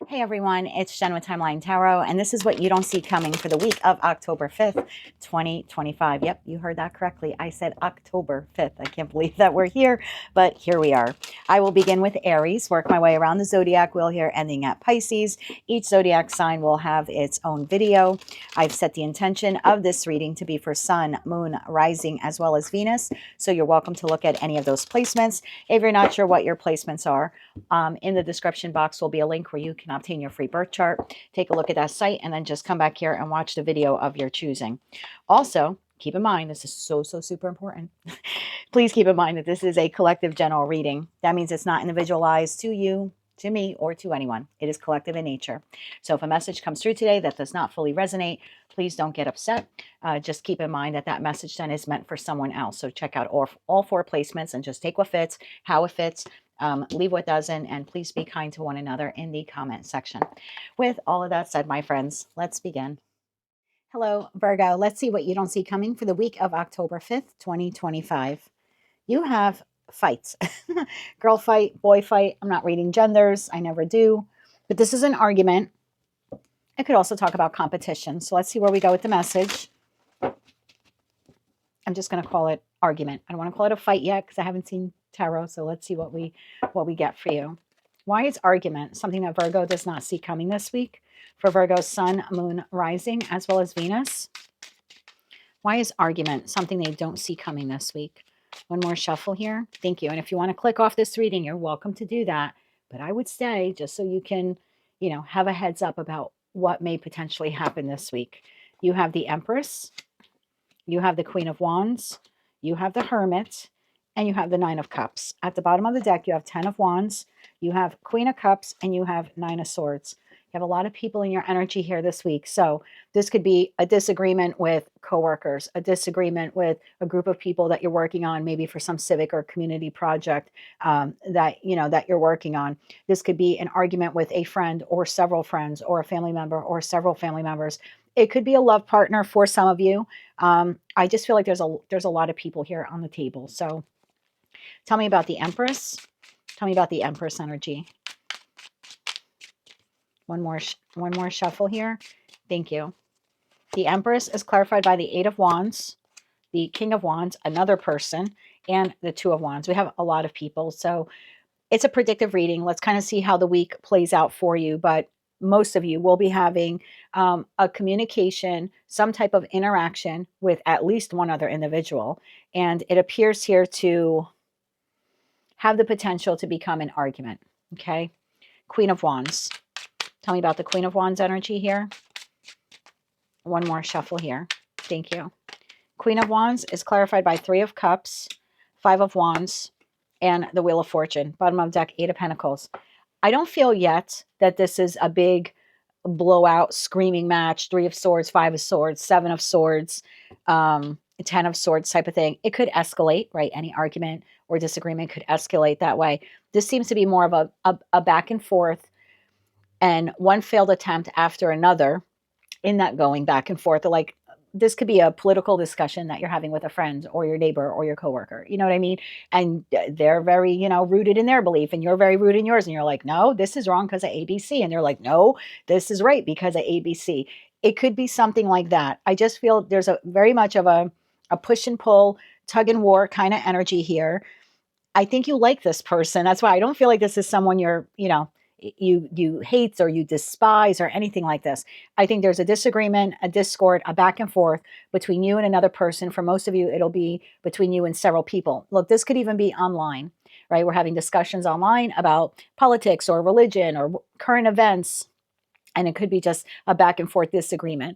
Hey everyone, it's Jen with Timeline Tarot, and this is what you don't see coming for the week of October 5th, 2025. Yep, you heard that correctly. I said October 5th. I can't believe that we're here, but here we are. I will begin with Aries, work my way around the zodiac wheel here, ending at Pisces. Each zodiac sign will have its own video. I've set the intention of this reading to be for Sun, Moon, Rising, as well as Venus, so you're welcome to look at any of those placements. If you're not sure what your placements are, in the description box will be a link where you can obtain your free birth chart. Take a look at that site and then just come back here and watch the video of your choosing. Also, keep in mind, this is so super important. Please keep in mind that this is a collective general reading. That means it's not individualized to you, to me, or to anyone. It is collective in nature. So if a message comes through today that does not fully resonate, please don't get upset. Just keep in mind that that message then is meant for someone else. So check out all four placements and just take what fits, how it fits, leave what doesn't, and please be kind to one another in the comment section. With all of that said, my friends, let's begin. Hello, Virgo. Let's see what you don't see coming for the week of October 5th, 2025. You have fights. Girl fight, boy fight. I'm not reading genders. I never do. But this is an argument. I could also talk about competition. So let's see where we go with the message. I'm just going to call it argument. I don't want to call it a fight yet because I haven't seen tarot. So let's see what we get for you. Why is argument something that Virgo does not see coming this week? For Virgo's Sun, Moon, Rising, as well as Venus. Why is argument something they don't see coming this week? One more shuffle here. Thank you. And if you want to click off this reading, you're welcome to do that. But I would stay just so you can, have a heads up about what may potentially happen this week. You have the Empress. You have the Queen of Wands. You have the Hermit. And you have the Nine of Cups. At the bottom of the deck, you have 10 of Wands. You have Queen of Cups. And you have Nine of Swords. You have a lot of people in your energy here this week. So this could be a disagreement with coworkers, a disagreement with a group of people that you're working on, maybe for some civic or community project that you're working on. This could be an argument with a friend or several friends or a family member or several family members. It could be a love partner for some of you. I just feel like there's a lot of people here on the table. So tell me about the Empress. Tell me about the Empress energy. One more shuffle here. Thank you. The Empress is clarified by the Eight of Wands, the King of Wands, another person, and the Two of Wands. We have a lot of people. So it's a predictive reading. Let's kind of see how the week plays out for you. But most of you will be having a communication, some type of interaction with at least one other individual. And it appears here to have the potential to become an argument. Okay. Queen of Wands. Tell me about the Queen of Wands energy here. One more shuffle here. Thank you. Queen of Wands is clarified by Three of Cups, Five of Wands, and the Wheel of Fortune. Bottom of deck, Eight of Pentacles. I don't feel yet that this is a big blowout, screaming match. Three of Swords, Five of Swords, Seven of Swords, 10 of Swords type of thing. It could escalate, right? Any argument or disagreement could escalate that way. This seems to be more of a back and forth, and one failed attempt after another in that going back and forth. Like, this could be a political discussion that you're having with a friend or your neighbor or your coworker. You know what I mean? And they're very, rooted in their belief, and you're very rooted in yours. And you're like, no, this is wrong because of ABC. And they're like, no, this is right because of ABC. It could be something like that. I just feel there's a very much of a push and pull, tug and war kind of energy here. I think you like this person. That's why I don't feel like this is someone you hate or you despise or anything like this. I think there's a disagreement, a discord, a back and forth between you and another person. For most of you, it'll be between you and several people. Look, this could even be online, right? We're having discussions online about politics or religion or current events. And it could be just a back and forth disagreement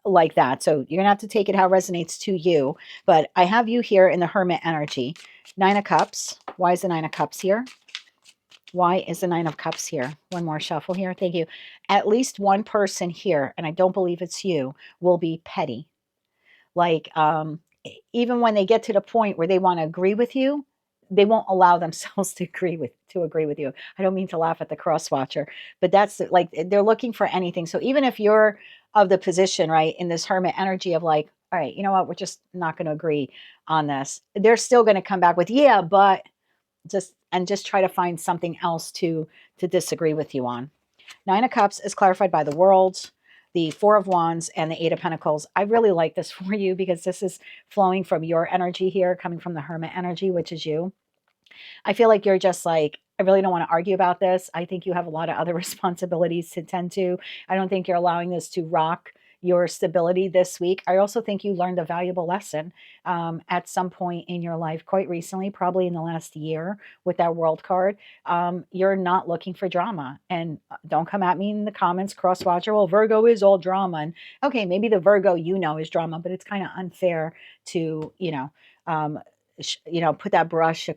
like that. So you're going to have to take it how it resonates to you. But I have you here in the Hermit energy. Nine of Cups. Why is the Nine of Cups here? Why is the Nine of Cups here? One more shuffle here. Thank you. At least one person here, and I don't believe it's you, will be petty. Like, even when they get to the point where they want to agree with you, they won't allow themselves to agree with you. I don't mean to laugh at the cross watcher, but that's like, they're looking for anything. So even if you're of the position, right, in this Hermit energy of like, all right, you know what, we're just not going to agree on this, they're still going to come back with, yeah, but just try to find something else to disagree with you on. Nine of Cups is clarified by the World, the Four of Wands, and the Eight of Pentacles. I really like this for you because this is flowing from your energy here, coming from the Hermit energy, which is you. I feel like you're just like, I really don't want to argue about this. I think you have a lot of other responsibilities to tend to. I don't think you're allowing this to rock your stability this week. I also think you learned a valuable lesson at some point in your life, quite recently, probably in the last year with that World card. You're not looking for drama. And don't come at me in the comments, cross-watcher, well, Virgo is all drama. And okay, maybe the Virgo is drama, but it's kind of unfair to, um, put that brush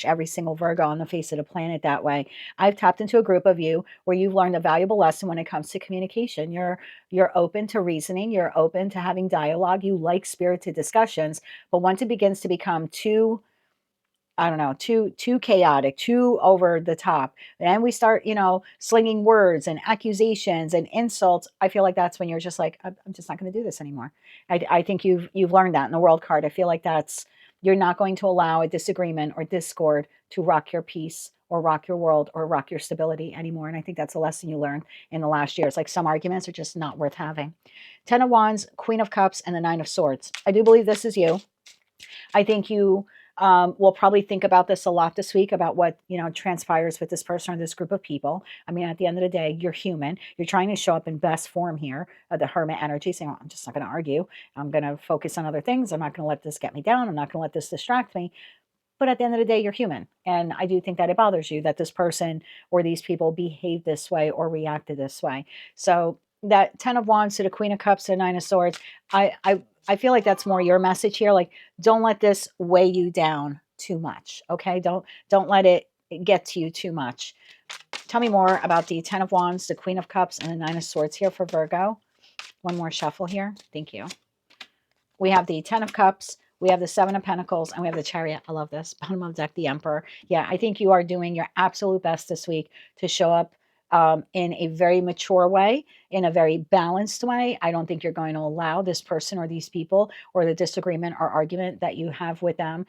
every single Virgo on the face of the planet that way. I've tapped into a group of you where you've learned a valuable lesson when it comes to communication. You're open to reasoning, you're open to having dialogue, you like spirited discussions, but once it begins to become too, I don't know, too chaotic, too over the top, and we start, slinging words and accusations and insults, I feel like that's when you're just like, I'm just not going to do this anymore. I think you've learned that in the World card. I feel like you're not going to allow a disagreement or discord to rock your peace or rock your world or rock your stability anymore. And I think that's a lesson you learned in the last year. It's like some arguments are just not worth having. Ten of Wands, Queen of Cups, and the Nine of Swords. I do believe this is you. I think you will probably think about this a lot this week, about what transpires with this person or this group of people. I mean, at the end of the day, you're human. You're trying to show up in best form here, the Hermit energy, saying, I'm just not going to argue. I'm going to focus on other things. I'm not going to let this get me down. I'm not going to let this distract me. But at the end of the day, you're human. And I do think that it bothers you that this person or these people behave this way or reacted this way. So that Ten of Wands to the Queen of Cups to the Nine of Swords, I feel like that's more your message here. Like, don't let this weigh you down too much. Okay. Don't let it get to you too much. Tell me more about the Ten of Wands, the Queen of Cups, and the Nine of Swords here for Virgo. One more shuffle here. Thank you. We have the Ten of Cups, we have the Seven of Pentacles, and we have the Chariot. I love this. Bottom of the deck, the Emperor. Yeah, I think you are doing your absolute best this week to show up in a very mature way, in a very balanced way. I don't think you're going to allow this person or these people or the disagreement or argument that you have with them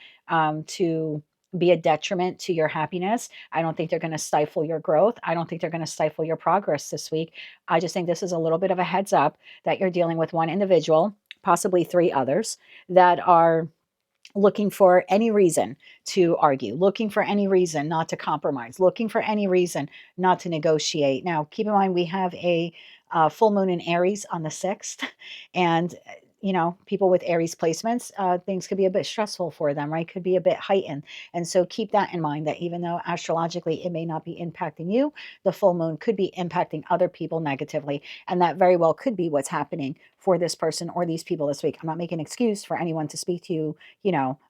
to be a detriment to your happiness. I don't think they're going to stifle your growth. I don't think they're going to stifle your progress this week. I just think this is a little bit of a heads up that you're dealing with one individual, possibly three others, that are looking for any reason to argue, looking for any reason not to compromise, looking for any reason not to negotiate. Now, keep in mind, we have a full moon in Aries on the 6th, and people with Aries placements, things could be a bit stressful for them, right? Could be a bit heightened. And so keep that in mind, that even though astrologically it may not be impacting you, the full moon could be impacting other people negatively. And that very well could be what's happening for this person or these people this week. I'm not making an excuse for anyone to speak to you,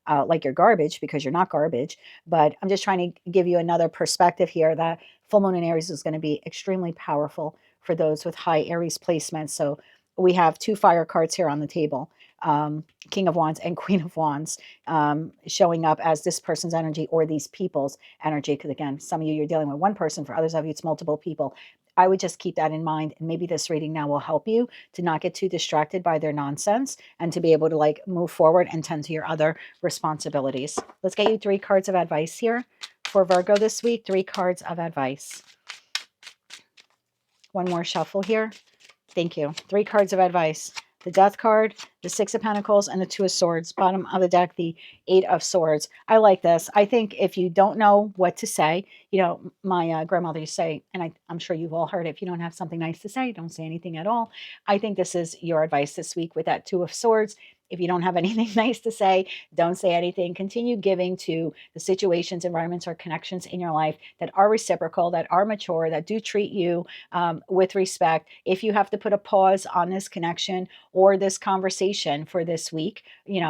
like you're garbage, because you're not garbage. But I'm just trying to give you another perspective here that full moon in Aries is going to be extremely powerful for those with high Aries placements. So we have two fire cards here on the table, King of Wands and Queen of Wands, showing up as this person's energy or these people's energy. Because again, some of you're dealing with one person, for others of you, it's multiple people. I would just keep that in mind. And maybe this reading now will help you to not get too distracted by their nonsense and to be able to move forward and tend to your other responsibilities. Let's get you 3 cards of advice here for Virgo this week. 3 cards of advice. One more shuffle here. Thank you. 3 cards of advice. The Death card, the 6 of Pentacles, and the 2 of Swords. Bottom of the deck, the 8 of Swords. I like this. I think if you don't know what to say, my grandmother used to say, and I'm sure you've all heard it, if you don't have something nice to say, don't say anything at all. I think this is your advice this week with that 2 of Swords. If you don't have anything nice to say, don't say anything. Continue giving to the situations, environments, or connections in your life that are reciprocal, that are mature, that do treat you with respect. If you have to put a pause on this connection or this conversation for this week,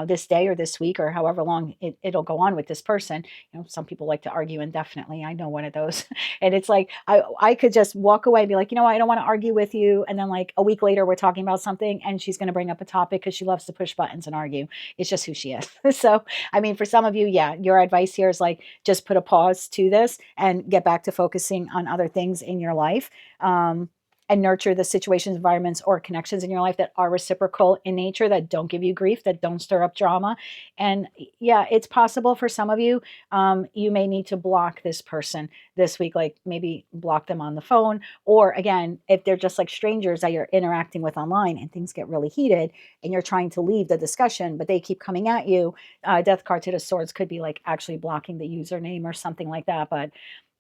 this day or this week or however long it'll go on with this person. Some people like to argue indefinitely. I know one of those. And it's like, I could just walk away and be like, I don't want to argue with you. And then a week later, we're talking about something and she's going to bring up a topic because she loves to push buttons and argue. It's just who she is. So, I mean, for some of you, yeah, your advice here is just put a pause to this and get back to focusing on other things in your life. and nurture the situations, environments, or connections in your life that are reciprocal in nature, that don't give you grief, that don't stir up drama. And yeah, it's possible for some of you, you may need to block this person this week, like maybe block them on the phone. Or again, if they're just like strangers that you're interacting with online and things get really heated and you're trying to leave the discussion, but they keep coming at you, death card to the swords could be like actually blocking the username or something like that. But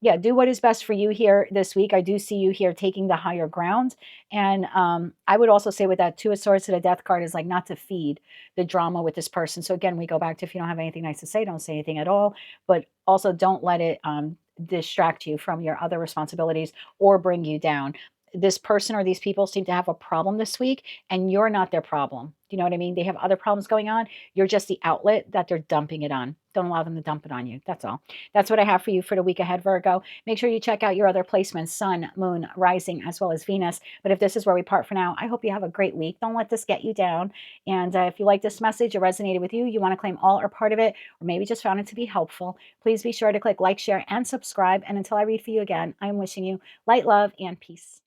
yeah, do what is best for you here this week. I do see you here taking the higher ground. And I would also say with that two of swords to the death card is like not to feed the drama with this person. So again, we go back to, if you don't have anything nice to say, don't say anything at all. But also don't let it distract you from your other responsibilities or bring you down. This person or these people seem to have a problem this week, and you're not their problem. Do you know what I mean? They have other problems going on. You're just the outlet that they're dumping it on. Don't allow them to dump it on you. That's all. That's what I have for you for the week ahead, Virgo. Make sure you check out your other placements, sun, moon, rising, as well as Venus. But if this is where we part for now, I hope you have a great week. Don't let this get you down. And if you like this message, it resonated with you, you want to claim all or part of it, or maybe just found it to be helpful, please be sure to click like, share, and subscribe. And until I read for you again, I'm wishing you light, love, and peace.